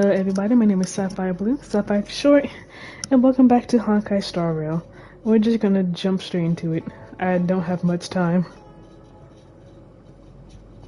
Hello everybody, my name is Sapphire Blue, Sapphire for short, and welcome back to Honkai Star Rail. We're just gonna jump straight into it. I don't have much time.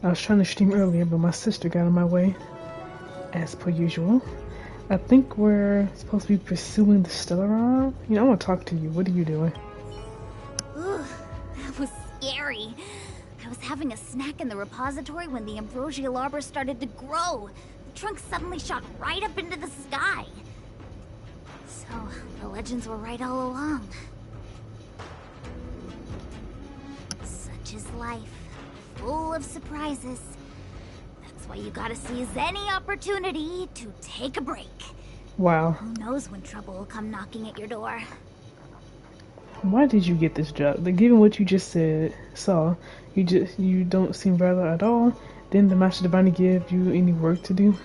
I was trying to stream earlier, but my sister got in my way, as per usual. I think we're supposed to be pursuing the Stelleron. You know, I want to talk to you. What are you doing? Ooh, that was scary. I was having a snack in the repository when the ambrosial arbor started to grow. The trunk suddenly shot right up into the sky. So, the legends were right all along. Such is life, full of surprises. That's why you gotta seize any opportunity to take a break. Wow. Who knows when trouble will come knocking at your door. Why did you get this job? Like, given what you just saw, you don't seem rather at all. Didn't the Master Diviner give you any work to do?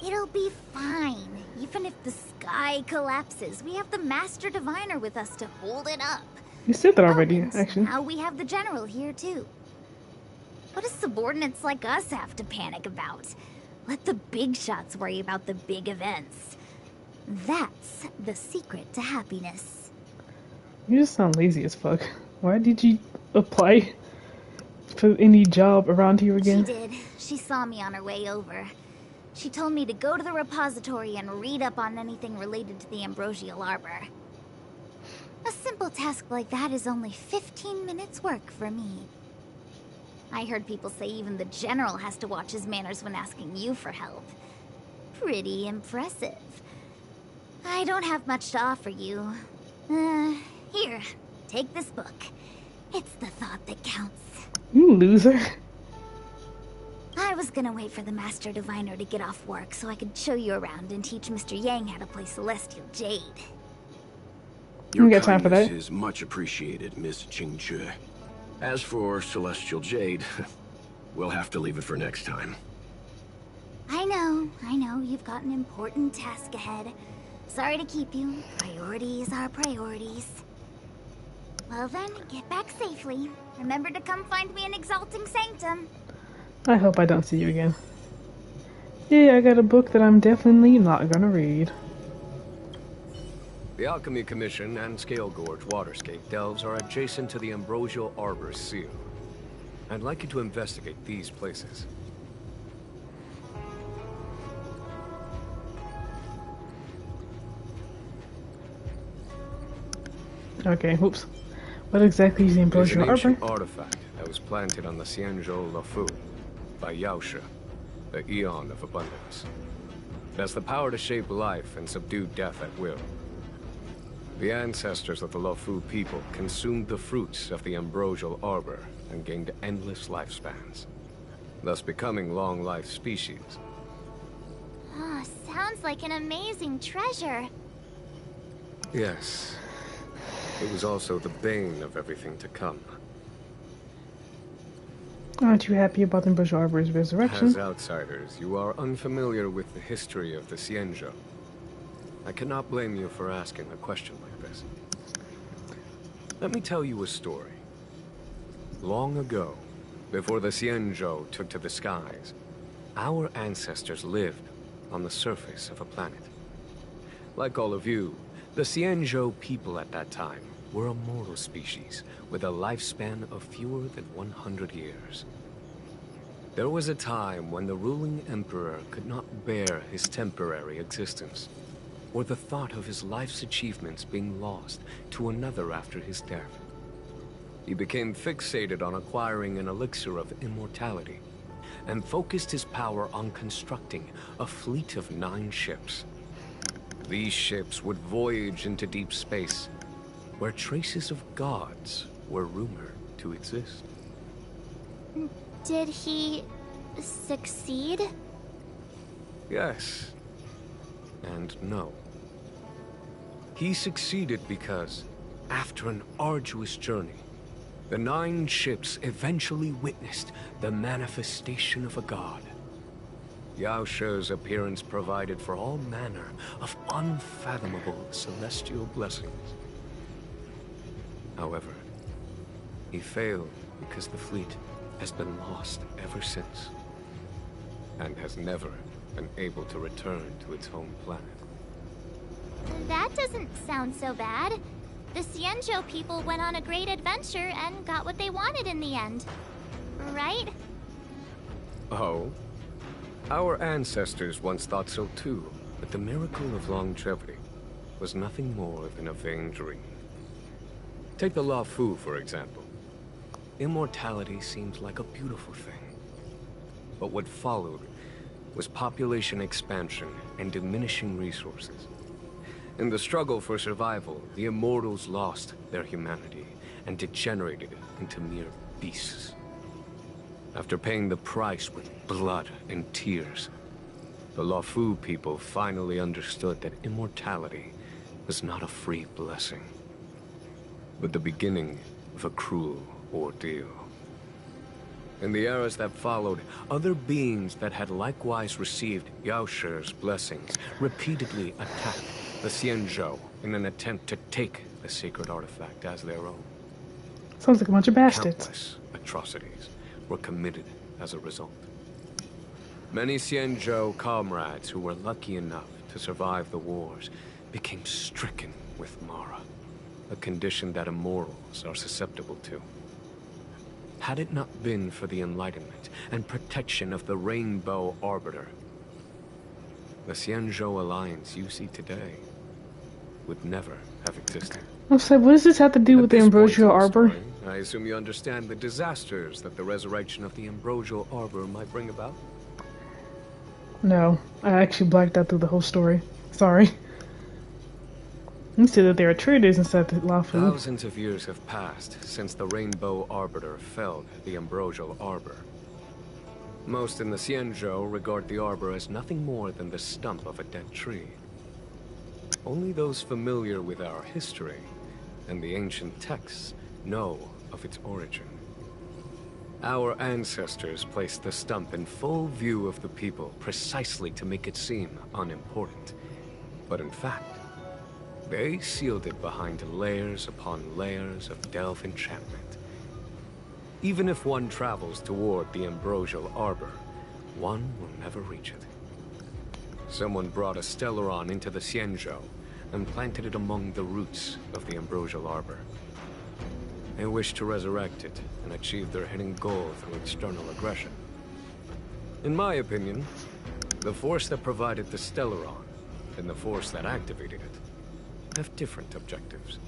It'll be fine. Even if the sky collapses, we have the Master Diviner with us to hold it up. You said that already, And actually. now we have the General here too. What do subordinates like us have to panic about? Let the big shots worry about the big events. That's the secret to happiness. You just sound lazy as fuck. Why did you apply for any job around here again? She did. She saw me on her way over. She told me to go to the repository and read up on anything related to the ambrosial arbor. A simple task like that is only 15 minutes work for me. I heard people say even the General has to watch his manners when asking you for help. Pretty impressive. I don't have much to offer you. Here, take this book. It's the thought that counts. You loser. I was gonna wait for the Master Diviner to get off work so I could show you around and teach Mr. Yang how to play Celestial Jade. You got time for that? Is much appreciated, Miss Qingque. As for Celestial Jade, we'll have to leave it for next time. I know, you've got an important task ahead. Sorry to keep you. Priorities are priorities. Well then, get back safely. Remember to come find me in Exalting Sanctum. I hope I don't see you again. Yeah, I got a book that I'm definitely not gonna read. The Alchemy Commission and Scale Gorge Waterscape delves are adjacent to the Ambrosial Arbor Seal. I'd like you to investigate these places. Okay, oops. What exactly is the It's Ambrosial an Arbor? ancient artifact that was planted on the Xianzhou Luofu by Yaoshe, the Eon of Abundance. It has the power to shape life and subdue death at will. The ancestors of the Luofu people consumed the fruits of the Ambrosial Arbor and gained endless lifespans, thus becoming long-life species. Ah, sounds like an amazing treasure. Yes. It was also the bane of everything to come. Aren't you happy about the Ambrosial Arbor's resurrection? As outsiders, you are unfamiliar with the history of the Xianzhou. I cannot blame you for asking a question like this. Let me tell you a story. Long ago, before the Xianzhou took to the skies, our ancestors lived on the surface of a planet. Like all of you, the Xianzhou people at that time were a mortal species with a lifespan of fewer than 100 years. There was a time when the ruling emperor could not bear his temporary existence, or the thought of his life's achievements being lost to another after his death. He became fixated on acquiring an elixir of immortality, and focused his power on constructing a fleet of 9 ships. These ships would voyage into deep space, where traces of gods were rumored to exist. Did he succeed? Yes. And no. He succeeded because, after an arduous journey, the 9 ships eventually witnessed the manifestation of a god. Yaoshe's appearance provided for all manner of unfathomable celestial blessings. However, he failed because the fleet has been lost ever since, and has never and able to return to its home planet. That doesn't sound so bad. The Xianzhou people went on a great adventure and got what they wanted in the end. Right? Oh? Our ancestors once thought so too, but the miracle of longevity was nothing more than a vain dream. Take the La Fu, for example. Immortality seemed like a beautiful thing. But what followed was population expansion and diminishing resources. In the struggle for survival, the immortals lost their humanity and degenerated into mere beasts. After paying the price with blood and tears, the La Fu people finally understood that immortality was not a free blessing, but the beginning of a cruel ordeal. In the eras that followed, other beings that had likewise received Yao Shi's blessings repeatedly attacked the Xianzhou in an attempt to take the sacred artifact as their own. Sounds like a bunch of bastards. Countless atrocities were committed as a result. Many Xianzhou comrades who were lucky enough to survive the wars became stricken with Mara, a condition that immortals are susceptible to. Had it not been for the enlightenment and protection of the Rainbow Arbiter, the Xianzhou alliance you see today would never have existed. I'm sorry, what does this have to do with the Ambrosial Arbor? I assume you understand the disasters that the resurrection of the Ambrosial Arbor might bring about? No, I actually blacked out through the whole story. Sorry. You said that there are traitors inside the La Fu. Thousands of years have passed since the Rainbow Arbiter felled the Ambrosial Arbor. Most in the Xianzhou regard the Arbor as nothing more than the stump of a dead tree. Only those familiar with our history and the ancient texts know of its origin. Our ancestors placed the stump in full view of the people precisely to make it seem unimportant. But in fact, they sealed it behind layers upon layers of delve enchantment. Even if one travels toward the Ambrosial Arbor, one will never reach it. Someone brought a Stelleron into the Xianzhou and planted it among the roots of the Ambrosial Arbor. They wish to resurrect it and achieve their hidden goal through external aggression. In my opinion, the force that provided the Stelleron and the force that activated it have different objectives.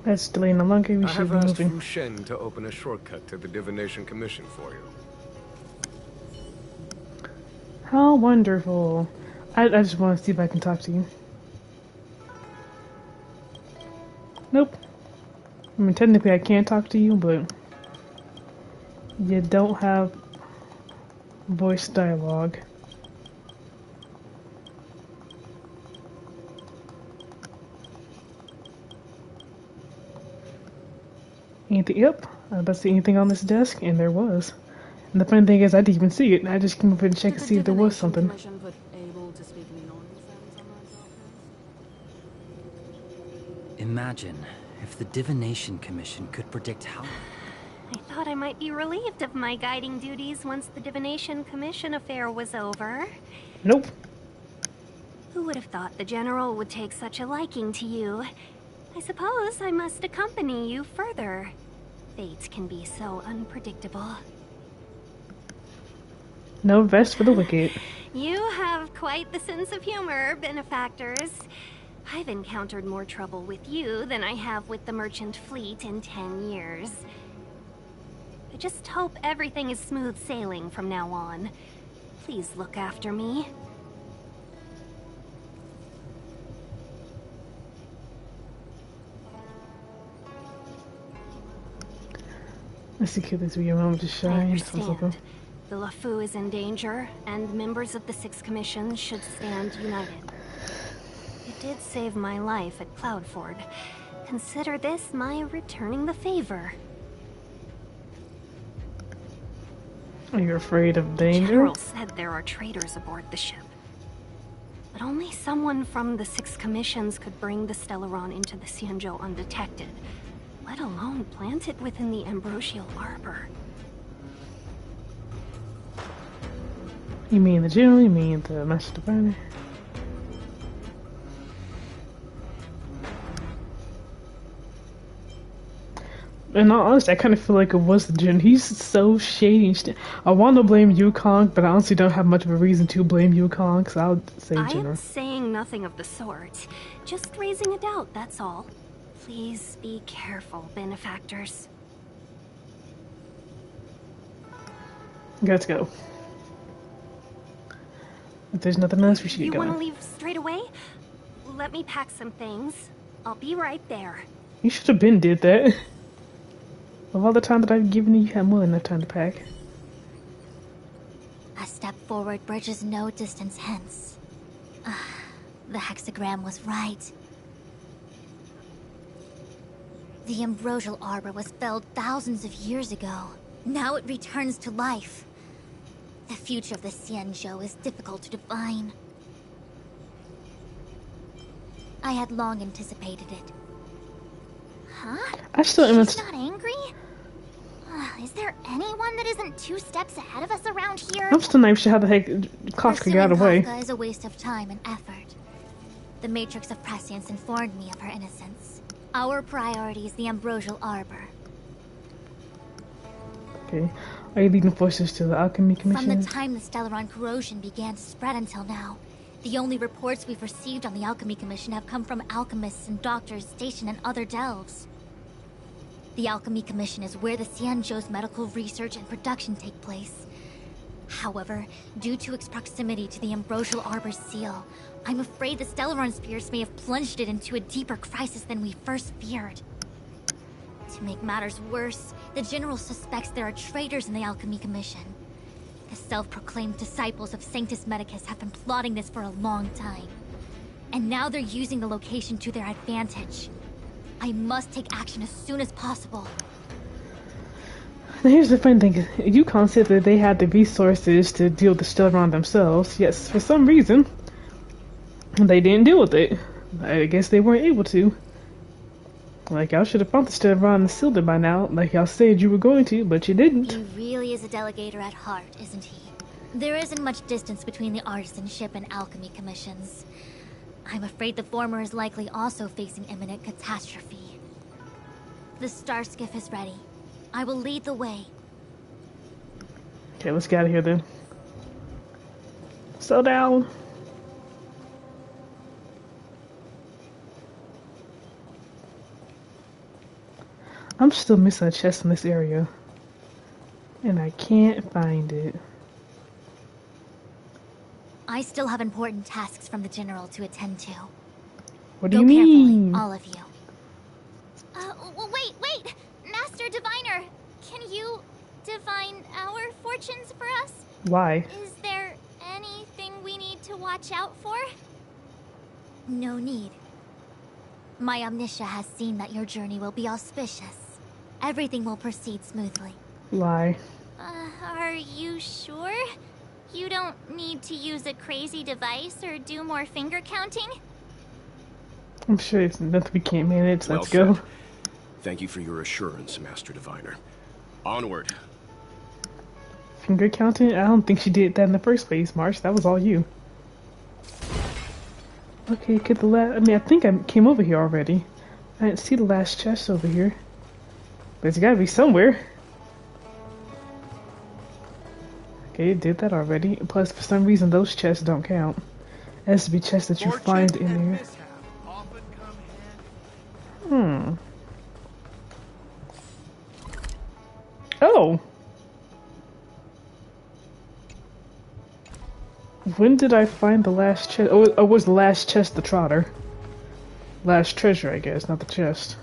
That's delaying the longer we I should have be asked moving. Fu Shen to open a shortcut to the Divination Commission for you. How wonderful. I just want to see if I can talk to you. Nope. I mean, technically I can talk to you, but you don't have voice dialogue. Anything? Yep. I was about to see anything on this desk, and there was. And the funny thing is, I didn't even see it. I just came up here to check and see if there was something. Imagine if the Divination Commission could predict how... I thought I might be relieved of my guiding duties once the Divination Commission affair was over. Nope. Who would have thought the General would take such a liking to you? I suppose I must accompany you further. Fate can be so unpredictable. No rest for the wicked. You have quite the sense of humor, benefactors. I've encountered more trouble with you than I have with the merchant fleet in 10 years. I just hope everything is smooth sailing from now on. Please look after me. Let's see, kid, this video moment to I shine. understand. The La Fu is in danger, and members of the Six Commissions should stand united. You did save my life at Cloudford. Consider this my returning the favor. Are you afraid of The danger? General said there are traitors aboard the ship. But only someone from the Six Commissions could bring the Stelleron into the Xianzhou undetected. let alone planted within the ambrosial arbor. You mean the general? You mean the Master Diviner? And honestly, I kind of feel like it was the Jin. He's so shady. I want to blame Yukong, but I honestly don't have much of a reason to blame Yukong, so I'll say I Jin. am saying nothing of the sort. Just raising a doubt, that's all. Please be careful, benefactors. Let's go. If there's nothing else, we should get You going. want to leave straight away? Let me pack some things. I'll be right there. You should have been did that. Of all the time that I've given you, you had more than enough time to pack. A step forward bridges no distance hence. The hexagram was right. The ambrosial arbor was felled thousands of years ago. Now it returns to life. The future of the Xianzhou is difficult to define. I had long anticipated it. Huh? I still am. She's not angry? Is there anyone that isn't 2 steps ahead of us around here? I'm still not sure how the heck Kafka got away. Kafka is a waste of time and effort. The Matrix of Prescience informed me of her innocence. Our priority is the ambrosial arbor. Okay. Are you leading forces to the Alchemy Commission? From the time the Stelleron corrosion began to spread until now, the only reports we've received on the Alchemy Commission have come from alchemists and doctors stationed in other delves. The Alchemy Commission is where the Xianzhou's medical research and production take place. However, due to its proximity to the ambrosial arbor's seal, I'm afraid the Stelleron spirits may have plunged it into a deeper crisis than we first feared. To make matters worse, the General suspects there are traitors in the Alchemy Commission. The self-proclaimed disciples of Sanctus Medicus have been plotting this for a long time. And now they're using the location to their advantage. I must take action as soon as possible. Now here's the funny thing. Yukon said that they had the resources to deal with the Stelleron themselves. Yes, for some reason, they didn't deal with it. I guess they weren't able to. Like, y'all should have found the Stelleron and sealed it by now, like y'all said you were going to, but you didn't. He really is a delegator at heart, isn't he? There isn't much distance between the artisanship and alchemy commissions. I'm afraid the former is likely also facing imminent catastrophe. The star skiff is ready. I will lead the way. Okay, let's get out of here then. Slow down. I'm still missing a chest in this area. And I can't find it. I still have important tasks from the General to attend to. What do you mean? Carefully, all of you. Wait! Master Diviner, can you divine our fortunes for us? Why? Is there anything we need to watch out for? No need. My Omniscia has seen that your journey will be auspicious. Everything will proceed smoothly. Lie. Are you sure? You don't need to use a crazy device or do more finger counting? I'm sure it's nothing we can't manage. Well Let's go. said. Thank you for your assurance, Master Diviner. Onward. Finger counting? I don't think she did that in the first place, March. That was all you. Okay, get the last. I mean, I think I came over here already. I didn't see the last chest over here. But it's gotta be somewhere. Okay, did that already. Plus, for some reason, those chests don't count. It has to be chests that you find in there. Oh! When did I find the last chest? Oh, it was the last chest the Trotter. Last treasure, I guess, not the chest.